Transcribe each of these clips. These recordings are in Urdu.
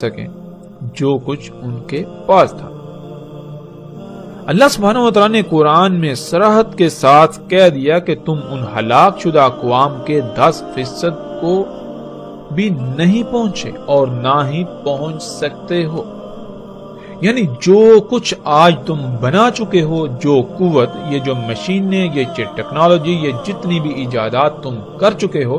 سکیں جو کچھ ان کے پاس تھا۔ اللہ سبحانہ وتعالی نے قرآن میں صراحت کے ساتھ کہہ دیا کہ تم ان ہلاک شدہ اقوام کے 10% کو بھی نہیں پہنچے اور نہ ہی پہنچ سکتے ہو۔ یعنی جو کچھ آج تم بنا چکے ہو، جو قوت، یہ جو مشینیں، یہ ٹیکنالوجی، یہ جتنی بھی ایجادات تم کر چکے ہو،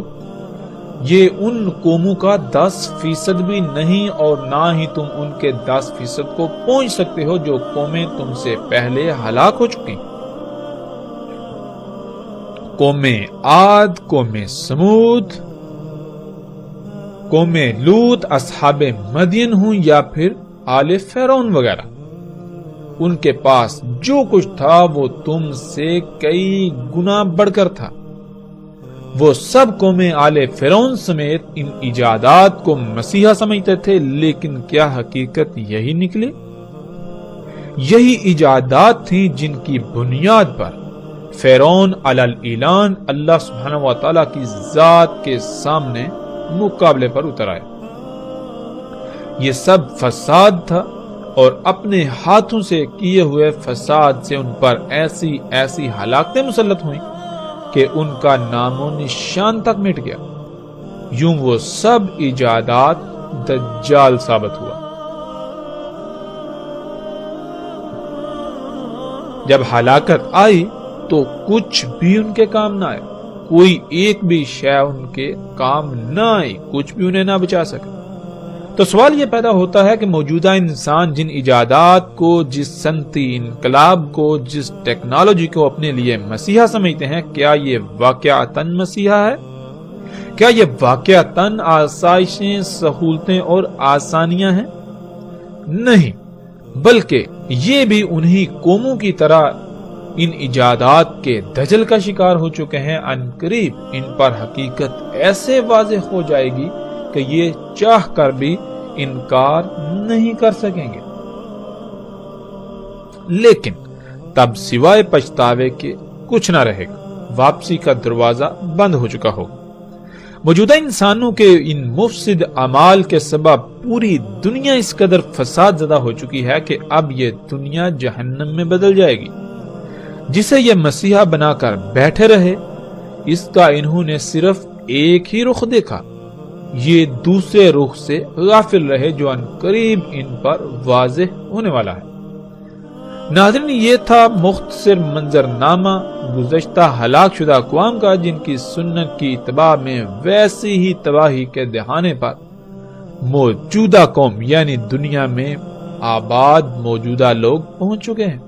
یہ ان قوموں کا 10% بھی نہیں اور نہ ہی تم ان کے 10% کو پہنچ سکتے ہو جو قومیں تم سے پہلے ہلاک ہو چکی۔ قوم عاد، قوم سمود، قوم لوط، اصحاب مدین ہوں یا پھر آل فرعون وغیرہ، ان کے پاس جو کچھ تھا وہ تم سے کئی گنا بڑھ کر تھا۔ وہ سب قومیں آل فرعون سمیت ان ایجادات کو مسیحا سمجھتے تھے، لیکن کیا حقیقت یہی نکلی؟ یہی ایجادات تھیں جن کی بنیاد پر فرعون علی الاعلان اللہ سبحانہ و تعالی کی ذات کے سامنے مقابلے پر اتر آئے۔ یہ سب فساد تھا اور اپنے ہاتھوں سے کیے ہوئے فساد سے ان پر ایسی ایسی ہلاکتیں مسلط ہوئیں کہ ان کا نام و نشان تک مٹ گیا۔ یوں وہ سب ایجادات دجال ثابت ہوا۔ جب ہلاکت آئی تو کچھ بھی ان کے کام نہ آئے، کوئی ایک بھی شے ان کے کام نہ آئی، کچھ بھی انہیں نہ بچا سکے۔ تو سوال یہ پیدا ہوتا ہے کہ موجودہ انسان جن ایجادات کو، جس صنعتی انقلاب کو، جس ٹیکنالوجی کو اپنے لیے مسیحا سمجھتے ہیں، کیا یہ واقعتاً مسیحا ہے؟ کیا یہ واقعتاً آسائشیں، سہولتیں اور آسانیاں ہیں؟ نہیں، بلکہ یہ بھی انہی قوموں کی طرح ان ایجادات کے دجل کا شکار ہو چکے ہیں۔ عنقریب ان پر حقیقت ایسے واضح ہو جائے گی کہ یہ چاہ کر بھی انکار نہیں کر سکیں گے، لیکن تب سوائے پچھتاوے کے کچھ نہ رہے گا، واپسی کا دروازہ بند ہو چکا ہوگا۔ موجودہ انسانوں کے ان مفسد اعمال کے سبب پوری دنیا اس قدر فساد زدہ ہو چکی ہے کہ اب یہ دنیا جہنم میں بدل جائے گی۔ جسے یہ مسیحا بنا کر بیٹھے رہے، اس کا انہوں نے صرف ایک ہی رخ دیکھا، یہ دوسرے رخ سے غافل رہے جو عنقریب ان پر واضح ہونے والا ہے۔ ناظرین، یہ تھا مختصر منظرنامہ گزشتہ ہلاک شدہ اقوام کا، جن کی سنت کی اتباع میں ویسی ہی تباہی کے دہانے پر موجودہ قوم یعنی دنیا میں آباد موجودہ لوگ پہنچ چکے ہیں۔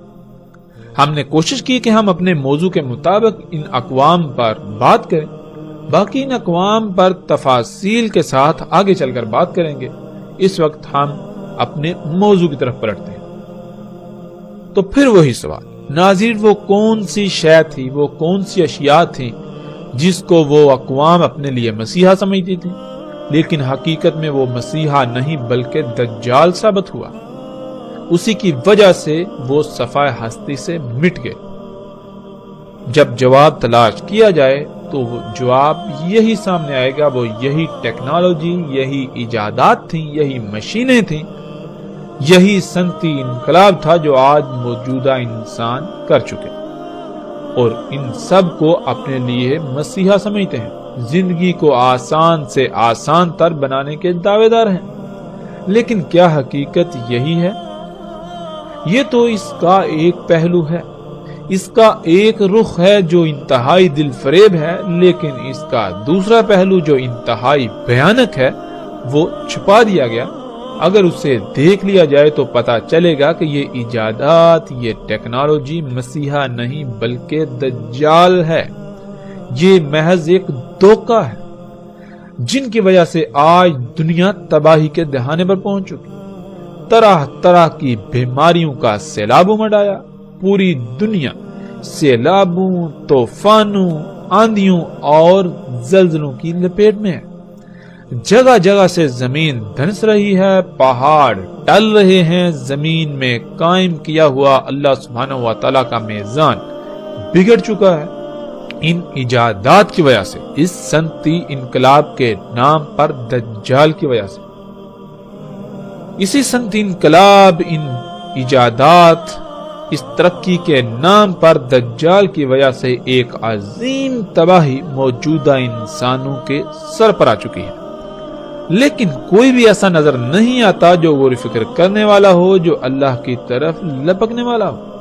ہم نے کوشش کی کہ ہم اپنے موضوع کے مطابق ان اقوام پر بات کریں، باقی ان اقوام پر تفاصیل کے ساتھ آگے چل کر بات کریں گے۔ اس وقت ہم اپنے موضوع کی طرف پلٹتے ہیں۔ تو پھر وہی سوال، ناظرین، وہ کون سی شے تھی، وہ کون سی اشیاء تھیں جس کو وہ اقوام اپنے لیے مسیحا سمجھتی تھی، لیکن حقیقت میں وہ مسیحا نہیں بلکہ دجال ثابت ہوا۔ اسی کی وجہ سے وہ صفحہ ہستی سے مٹ گئے۔ جب جواب تلاش کیا جائے تو وہ جواب یہی سامنے آئے گا، وہ یہی ٹیکنالوجی، یہی ایجادات تھیں، یہی مشینیں تھیں، یہی صنعتی انقلاب تھا جو آج موجودہ انسان کر چکے اور ان سب کو اپنے لیے مسیحا سمجھتے ہیں، زندگی کو آسان سے آسان تر بنانے کے دعوے دار ہیں۔ لیکن کیا حقیقت یہی ہے؟ یہ تو اس کا ایک پہلو ہے، اس کا ایک رخ ہے جو انتہائی دل فریب ہے، لیکن اس کا دوسرا پہلو جو انتہائی بھیانک ہے وہ چھپا دیا گیا۔ اگر اسے دیکھ لیا جائے تو پتا چلے گا کہ یہ ایجادات، یہ ٹیکنالوجی مسیحا نہیں بلکہ دجال ہے۔ یہ محض ایک دھوکہ ہے جن کی وجہ سے آج دنیا تباہی کے دہانے پر پہنچ چکی، طرح طرح کی بیماریوں کا سیلاب امڑ آیا، پوری دنیا سیلابوں، طوفانوں، آندھیوں اور زلزلوں کی لپیٹ میں ہے۔ جگہ جگہ سے زمین دھنس رہی ہے، پہاڑ ٹل رہے ہیں، زمین میں قائم کیا ہوا اللہ سبحانہ و تعالی کا میزان بگڑ چکا ہے۔ ان ایجادات کی وجہ سے، اس صنعتی انقلاب کے نام پر دجال کی وجہ سے۔ اسی صنعتی انقلاب، ان ایجادات، اس ترقی کے نام پر دجال کی وجہ سے ایک عظیم تباہی موجودہ انسانوں کے سر پر آ چکی ہے، لیکن کوئی بھی ایسا نظر نہیں آتا جو غور و فکر کرنے والا ہو، جو اللہ کی طرف لپکنے والا ہو۔